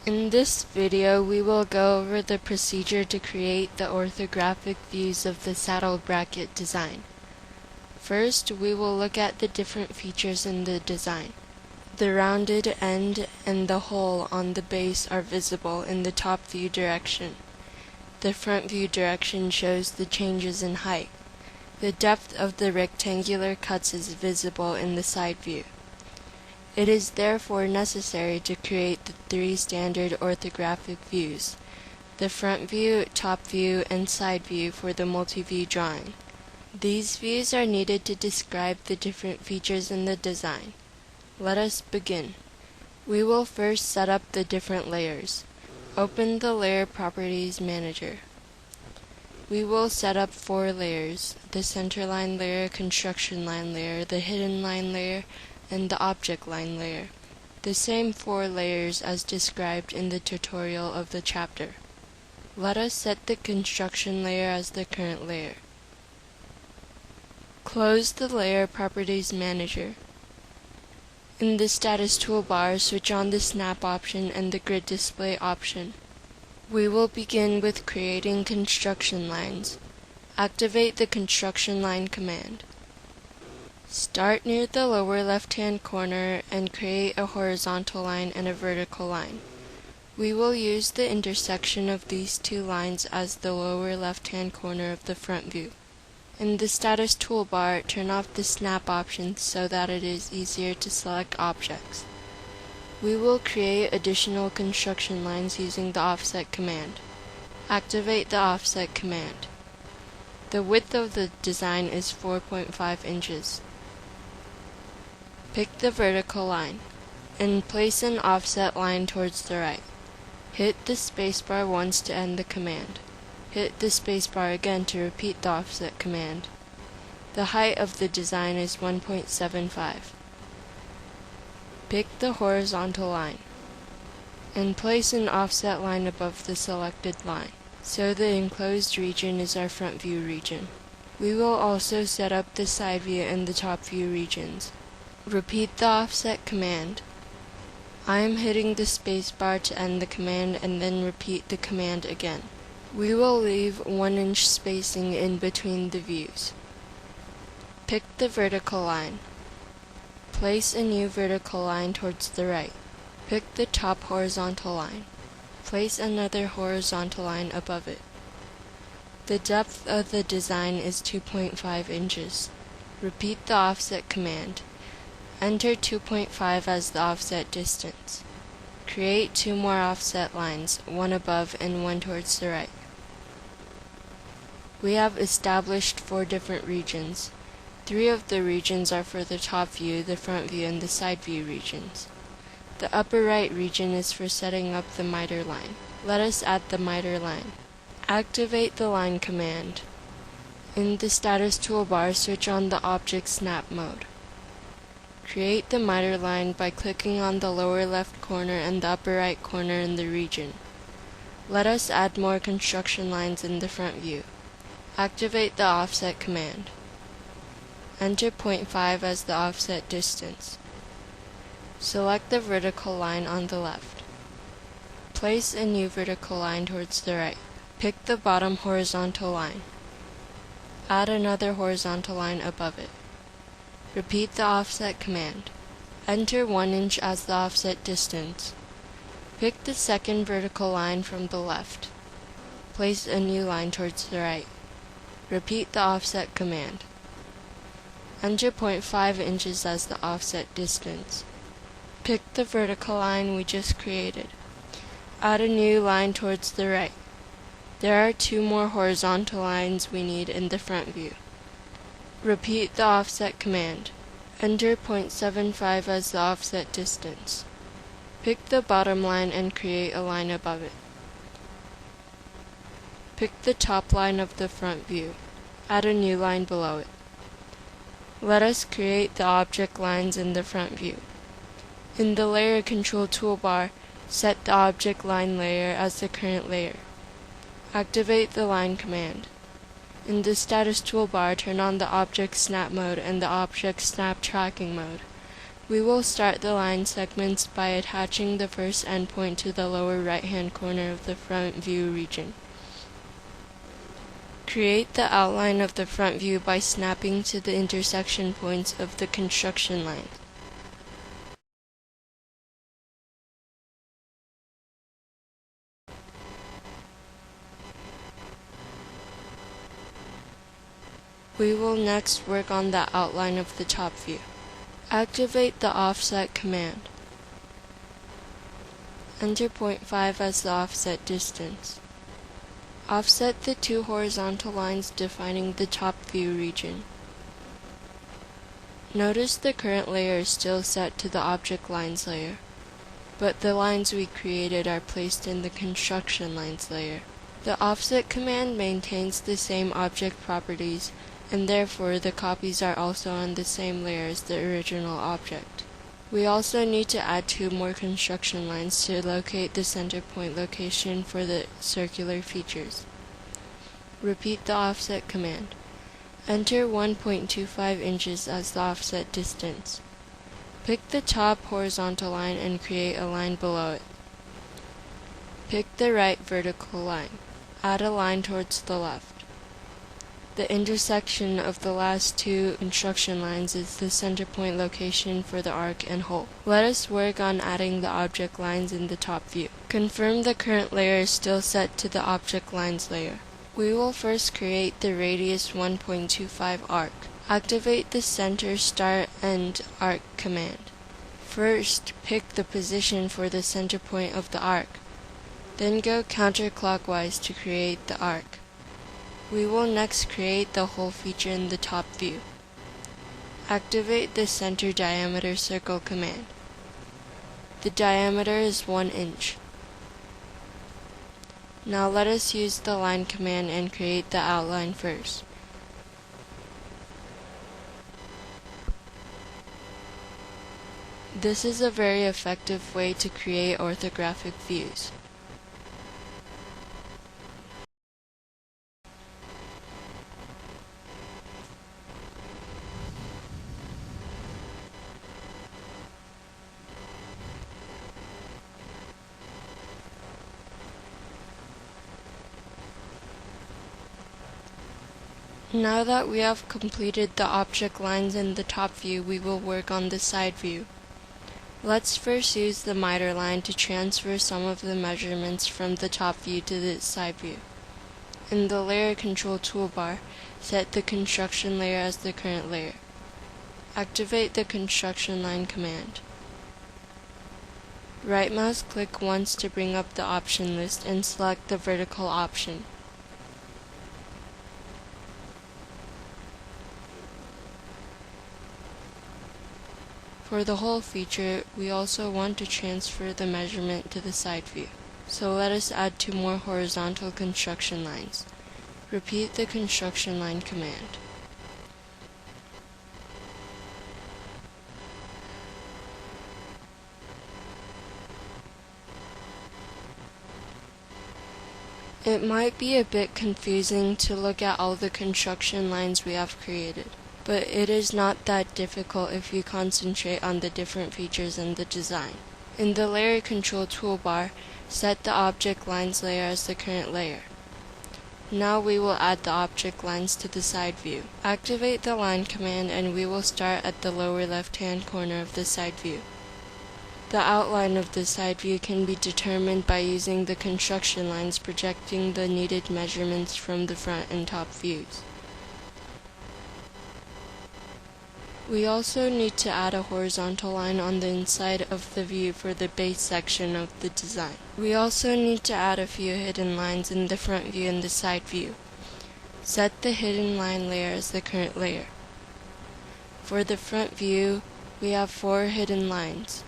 In this video, we will go over the procedure to create the orthographic views of the saddle bracket design. First, we will look at the different features in the design. The rounded end and the hole on the base are visible in the top view direction. The front view direction shows the changes in height. The depth of the rectangular cuts is visible in the side view. It is therefore necessary to create the three standard orthographic views: the front view, top view, and side view for the multi-view drawing. These views are needed to describe the different features in the design. Let us begin. We will first set up the different layers. Open the Layer Properties Manager. We will set up 4 layers: the centerline layer, construction line layer, the hidden line layer, and the object line layer, the same 4 layers as described in the tutorial of the chapter. Let us set the construction layer as the current layer. Close the Layer Properties Manager. In the Status toolbar, switch on the Snap option and the Grid Display option. We will begin with creating construction lines. Activate the construction line command. Start near the lower left-hand corner and create a horizontal line and a vertical line. We will use the intersection of these 2 lines as the lower left-hand corner of the front view. In the Status toolbar, turn off the Snap option so that it is easier to select objects. We will create additional construction lines using the Offset command. Activate the Offset command. The width of the design is 4.5 inches. Pick the vertical line, and place an offset line towards the right. Hit the spacebar once to end the command. Hit the spacebar again to repeat the offset command. The height of the design is 1.75. Pick the horizontal line, and place an offset line above the selected line, so the enclosed region is our front view region. We will also set up the side view and the top view regions. Repeat the offset command. I am hitting the spacebar to end the command and then repeat the command again. We will leave 1-inch spacing in between the views. Pick the vertical line. Place a new vertical line towards the right. Pick the top horizontal line. Place another horizontal line above it. The depth of the design is 2.5 inches. Repeat the offset command. Enter 2.5 as the offset distance. Create 2 more offset lines, one above and one towards the right. We have established 4 different regions. 3 of the regions are for the top view, the front view, and the side view regions. The upper right region is for setting up the miter line. Let us add the miter line. Activate the line command. In the Status toolbar, switch on the Object Snap mode. Create the miter line by clicking on the lower left corner and the upper right corner in the region. Let us add more construction lines in the front view. Activate the Offset command. Enter 0.5 as the offset distance. Select the vertical line on the left. Place a new vertical line towards the right. Pick the bottom horizontal line. Add another horizontal line above it. Repeat the offset command. Enter 1 inch as the offset distance. Pick the second vertical line from the left. Place a new line towards the right. Repeat the offset command. Enter 0.5 inches as the offset distance. Pick the vertical line we just created. Add a new line towards the right. There are 2 more horizontal lines we need in the front view. Repeat the offset command. Enter 0.75 as the offset distance. Pick the bottom line and create a line above it. Pick the top line of the front view. Add a new line below it. Let us create the object lines in the front view. In the Layer Control toolbar, set the Object Line layer as the current layer. Activate the Line command. In the Status toolbar, turn on the Object Snap mode and the Object Snap Tracking mode. We will start the line segments by attaching the first endpoint to the lower right-hand corner of the front view region. Create the outline of the front view by snapping to the intersection points of the construction line. We will next work on the outline of the top view. Activate the offset command. Enter 0.5 as the offset distance. Offset the two horizontal lines defining the top view region. Notice the current layer is still set to the object lines layer, but the lines we created are placed in the construction lines layer. The offset command maintains the same object properties, and therefore the copies are also on the same layer as the original object. We also need to add two more construction lines to locate the center point location for the circular features. Repeat the offset command. Enter 1.25 inches as the offset distance. Pick the top horizontal line and create a line below it. Pick the right vertical line. Add a line towards the left. The intersection of the last two construction lines is the center point location for the arc and hole. Let us work on adding the object lines in the top view. Confirm the current layer is still set to the object lines layer. We will first create the radius 1.25 arc. Activate the center, start, and arc command. First, pick the position for the center point of the arc. Then go counterclockwise to create the arc. We will next create the hole feature in the top view. Activate the center diameter circle command. The diameter is 1 inch. Now let us use the line command and create the outline first. This is a very effective way to create orthographic views. Now that we have completed the object lines in the top view, we will work on the side view. Let's first use the miter line to transfer some of the measurements from the top view to the side view. In the Layer Control toolbar, set the construction layer as the current layer. Activate the construction line command. Right mouse click once to bring up the option list and select the vertical option. For the hole feature, we also want to transfer the measurement to the side view. So let us add two more horizontal construction lines. Repeat the construction line command. It might be a bit confusing to look at all the construction lines we have created, but it is not that difficult if you concentrate on the different features in the design. In the Layer Control toolbar, set the object lines layer as the current layer. Now we will add the object lines to the side view. Activate the line command and we will start at the lower left-hand corner of the side view. The outline of the side view can be determined by using the construction lines projecting the needed measurements from the front and top views. We also need to add a horizontal line on the inside of the view for the base section of the design. We also need to add a few hidden lines in the front view and the side view. Set the hidden line layer as the current layer. For the front view, we have 4 hidden lines.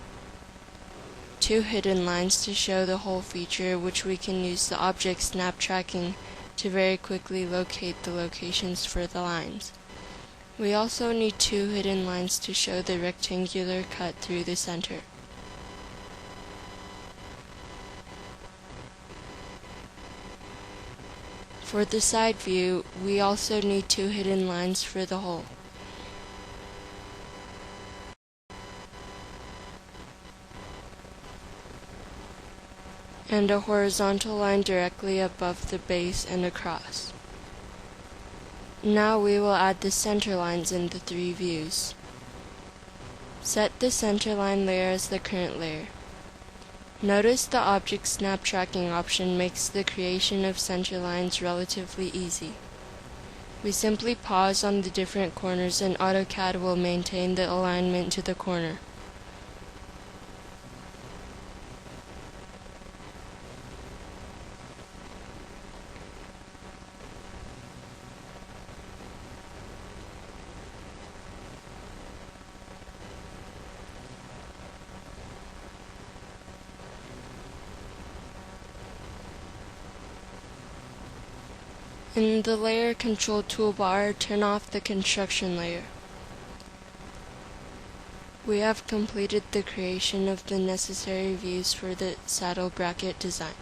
2 hidden lines to show the hole feature, which we can use the object snap tracking to very quickly locate the locations for the lines. We also need 2 hidden lines to show the rectangular cut through the center. For the side view, we also need 2 hidden lines for the hole. and a horizontal line directly above the base and across. Now we will add the center lines in the 3 views. Set the center line layer as the current layer. Notice the Object Snap Tracking option makes the creation of center lines relatively easy. We simply pause on the different corners and AutoCAD will maintain the alignment to the corner. In the Layer Control toolbar, turn off the construction layer. We have completed the creation of the necessary views for the saddle bracket design.